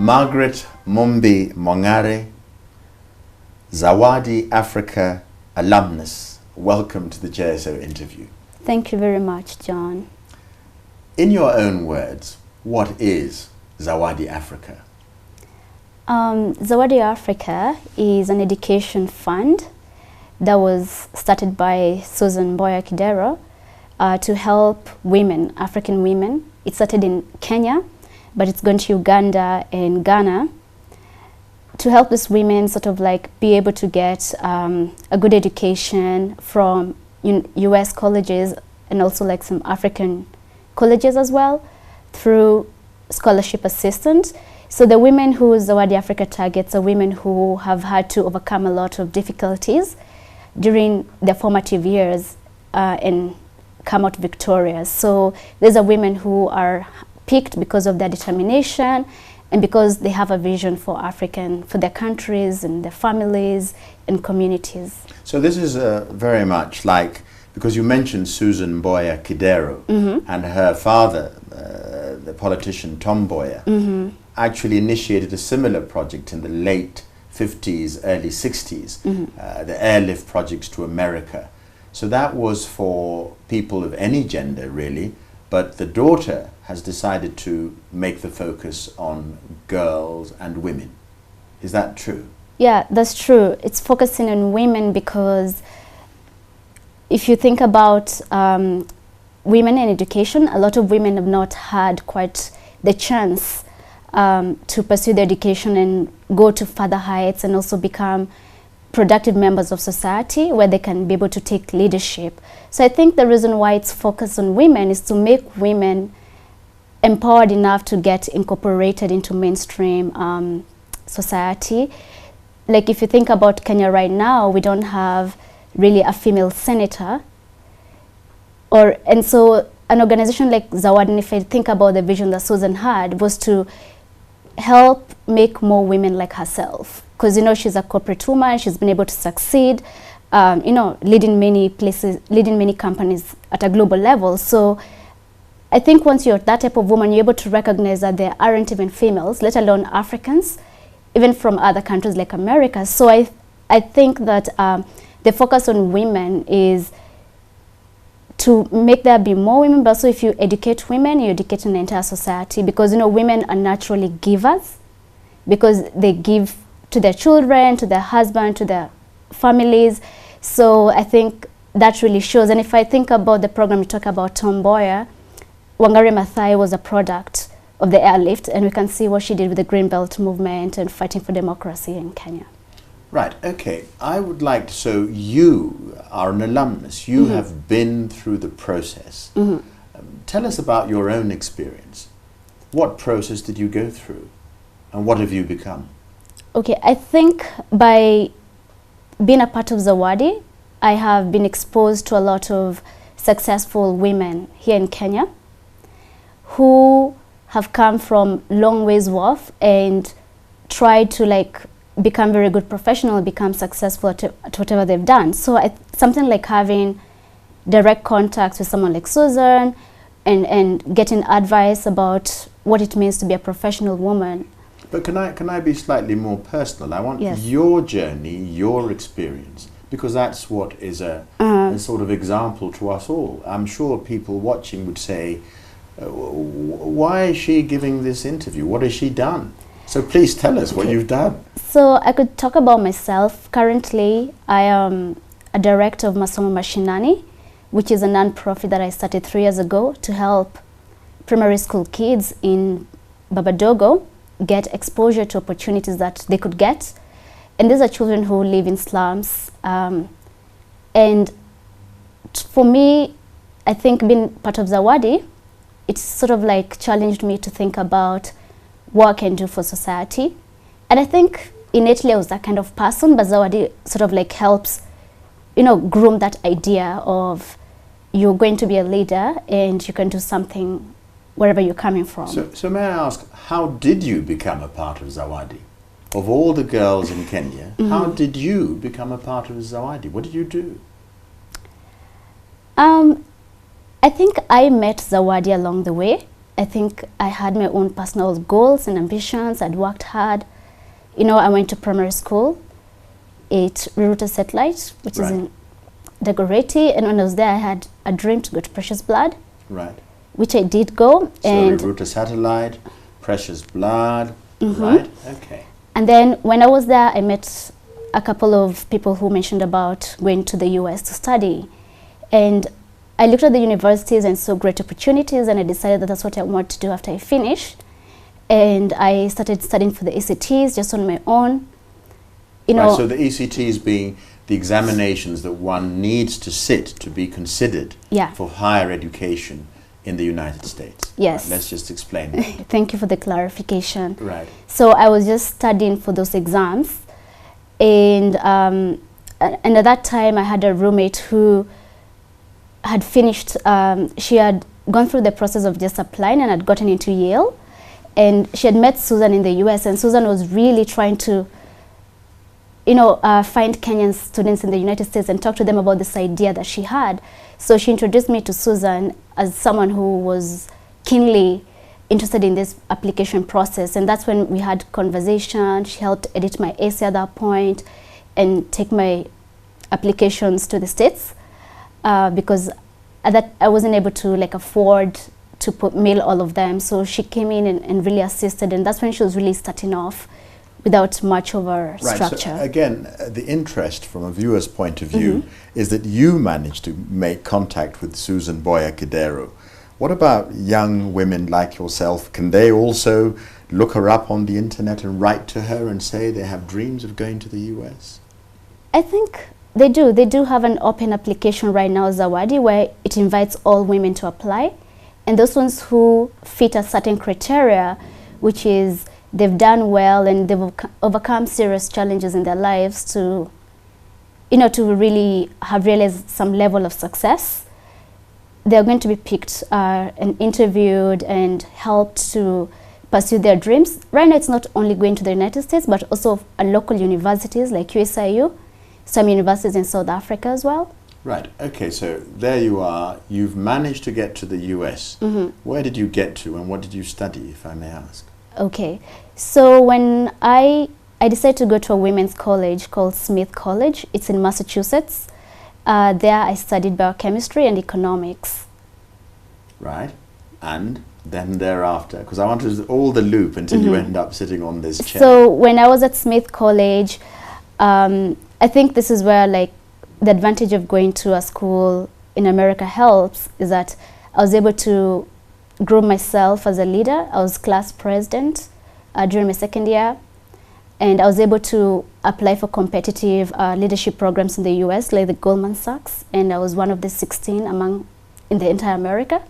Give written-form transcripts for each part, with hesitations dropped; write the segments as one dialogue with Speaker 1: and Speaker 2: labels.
Speaker 1: Margaret Mumbi MONG'ARE, ZAWADI Africa alumnus, welcome to the JSO interview.
Speaker 2: Thank you very much, John.
Speaker 1: In your own words, what is ZAWADI Africa?
Speaker 2: ZAWADI Africa is an education fund that was started by Susan Mboya Kidero to help women, African women. It started in Kenya, but it's gone to Uganda and Ghana to help these women sort of like be able to get a good education from US colleges and also like some African colleges as well through scholarship assistance. So the women who ZAWADI Africa targets are women who have had to overcome a lot of difficulties during their formative years and come out victorious. So these are women who are picked because of their determination and because they have a vision for their countries and their families and communities.
Speaker 1: So this is very much like, because you mentioned Susan Mboya Kidero and her father, the politician Tom Mboya, actually initiated a similar project in the late 50s, early 60s, the airlift projects to America. So that was for people of any gender, really, but the daughter has decided to make the focus on girls and women. Is that true?
Speaker 2: Yeah, that's true. It's focusing on women because if you think about women in education, a lot of women have not had quite the chance to pursue their education and go to further heights and also become productive members of society where they can be able to take leadership. So I think the reason why it's focused on women is to make women empowered enough to get incorporated into mainstream society. Like if you think about Kenya right now, we don't have really a female senator. And so an organization like ZAWADI, if I think about the vision that Susan had, was to help make more women like herself. Because, you know, she's a corporate woman, she's been able to succeed, you know, leading many places, leading many companies at a global level. So I think once you're that type of woman, you're able to recognize that there aren't even females, let alone Africans, even from other countries like America. So I think that the focus on women is to make there be more women, but also if you educate women, you're educating the entire society, because, you know, women are naturally givers because they give to their children, to their husband, to their families. So I think that really shows. And if I think about the program you talk about, Tom Mboya, Wangari Maathai was a product of the airlift, and we can see what she did with the Green Belt movement and fighting for democracy in Kenya.
Speaker 1: Right, okay. I would like to, so you are an alumnus, you have been through the process. Tell us about your own experience. What process did you go through and what have you become?
Speaker 2: Okay, I think by being a part of ZAWADI, I have been exposed to a lot of successful women here in Kenya who have come from long ways off and tried to like become very good professional, become successful at whatever they've done. So something like having direct contacts with someone like Susan and getting advice about what it means to be a professional woman.
Speaker 1: But can I be slightly more personal? I want
Speaker 2: Yes.
Speaker 1: your journey, your experience, because that's what is a sort of example to us all. I'm sure people watching would say, why is she giving this interview? What has she done? So please tell us what you've done.
Speaker 2: So I could talk about myself. Currently, I am a director of Masomo Mashinani, which is a non-profit that I started 3 years ago to help primary school kids in Babadogo get exposure to opportunities that they could get. And these are children who live in slums. And for me, I think being part of ZAWADI, it's sort of like challenged me to think about what I can do for society. And I think innately I was that kind of person, but ZAWADI sort of like helps, you know, groom that idea of you're going to be a leader and you can do something wherever you're coming from.
Speaker 1: So may I ask, how did you become a part of ZAWADI? Of all the girls in Kenya, how did you become a part of ZAWADI? What did you do?
Speaker 2: I think I met ZAWADI along the way. I think I had my own personal goals and ambitions. I'd worked hard. You know, I went to primary school at Ruruta Satellite, which is in Dagoretti, and when I was there, I had a dream to go to Precious Blood, which I did go.
Speaker 1: So
Speaker 2: and
Speaker 1: Ruruta Satellite, Precious Blood, right? Okay.
Speaker 2: And then when I was there, I met a couple of people who mentioned about going to the US to study. And I looked at the universities and saw great opportunities, and I decided that that's what I wanted to do after I finished. And I started studying for the ECTs just on my own. You know,
Speaker 1: so the ECTs being the examinations that one needs to sit to be considered for higher education in the United States.
Speaker 2: Yes.
Speaker 1: Let's just explain that.
Speaker 2: Thank you for the clarification.
Speaker 1: Right.
Speaker 2: So I was just studying for those exams. And at that time, I had a roommate who had finished, she had gone through the process of just applying and had gotten into Yale. And she had met Susan in the US, and Susan was really trying to, you know, find Kenyan students in the United States and talk to them about this idea that she had. So she introduced me to Susan as someone who was keenly interested in this application process. And that's when we had conversation. She helped edit my essay at that point and take my applications to the States because at that I wasn't able to like afford to mail all of them. So she came in and really assisted, and that's when she was really starting off without much of a structure.
Speaker 1: So again, the interest from a viewer's point of view is that you managed to make contact with Susan Boya Kidero. What about young women like yourself? Can they also look her up on the internet and write to her and say they have dreams of going to the US?
Speaker 2: I think they do. They do have an open application right now, Zawadi, where it invites all women to apply. And those ones who fit a certain criteria, which is they've done well and they've overcome serious challenges in their lives to, you know, to really have realized some level of success, they're going to be picked and interviewed and helped to pursue their dreams. Right now, it's not only going to the United States, but also at local universities like USIU, some universities in South Africa as well.
Speaker 1: Right. Okay, so there you are. You've managed to get to the US. Where did you get to and what did you study, if I may ask?
Speaker 2: Okay, so when I decided to go to a women's college called Smith College. It's in Massachusetts. There I studied biochemistry and economics.
Speaker 1: Right. And then thereafter, because I want to all the loop until you end up sitting on this chair.
Speaker 2: So when I was at Smith College, I think this is where like the advantage of going to a school in America helps, is that I was able to grow myself as a leader. I was class president during my second year, and I was able to apply for competitive leadership programs in the US, like the Goldman Sachs, and I was one of the 16 among in the entire America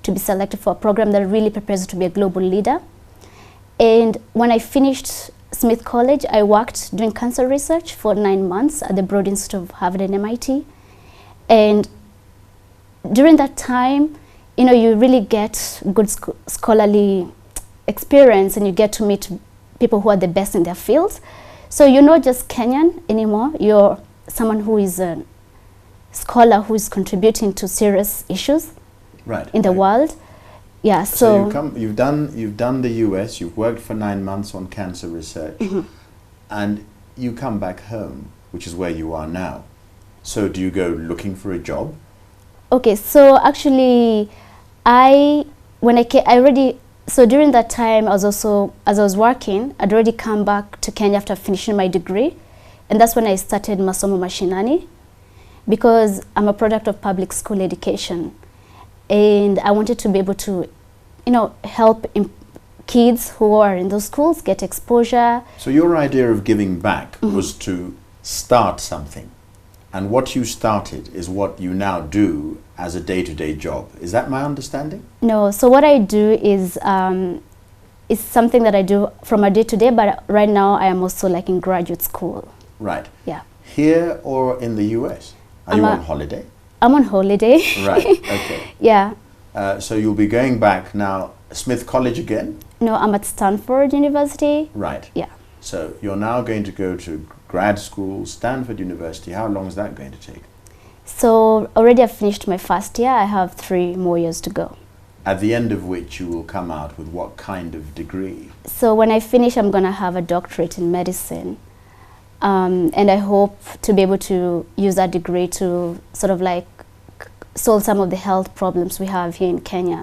Speaker 2: to be selected for a program that really prepares you to be a global leader. And when I finished Smith College, I worked doing cancer research for 9 months at the Broad Institute of Harvard and MIT. And during that time, you know, you really get good scholarly experience, and you get to meet people who are the best in their fields. So you're not just Kenyan anymore, you're someone who is a scholar who is contributing to serious issues in the world. Yeah, so
Speaker 1: you've done the US, you've worked for 9 months on cancer research, and you come back home, which is where you are now. So do you go looking for a job?
Speaker 2: Okay, so actually, so during that time, I was also, as I was working, I'd already come back to Kenya after finishing my degree, and that's when I started Masomo Mashinani, because I'm a product of public school education, and I wanted to be able to, you know, help kids who are in those schools get exposure.
Speaker 1: So your idea of giving back was to start something, and what you started is what you now do as a day-to-day job. Is that my understanding? No,
Speaker 2: so what I do is something that I do from a day-to-day, but right now I am also like in graduate school.
Speaker 1: Right.
Speaker 2: Yeah.
Speaker 1: Here or in the US? Are you on holiday?
Speaker 2: I'm on holiday.
Speaker 1: Right, okay.
Speaker 2: Yeah.
Speaker 1: So you'll be going back now, Smith College again?
Speaker 2: No, I'm at Stanford University.
Speaker 1: Right.
Speaker 2: Yeah.
Speaker 1: So you're now going to go to grad school, Stanford University. How long is that going to take?
Speaker 2: So already I've finished my first year. I have 3 more years to go.
Speaker 1: at the end of which you will come out with what kind of degree?
Speaker 2: So when I finish, I'm going to have a doctorate in medicine. And I hope to be able to use that degree to sort of like solve some of the health problems we have here in Kenya.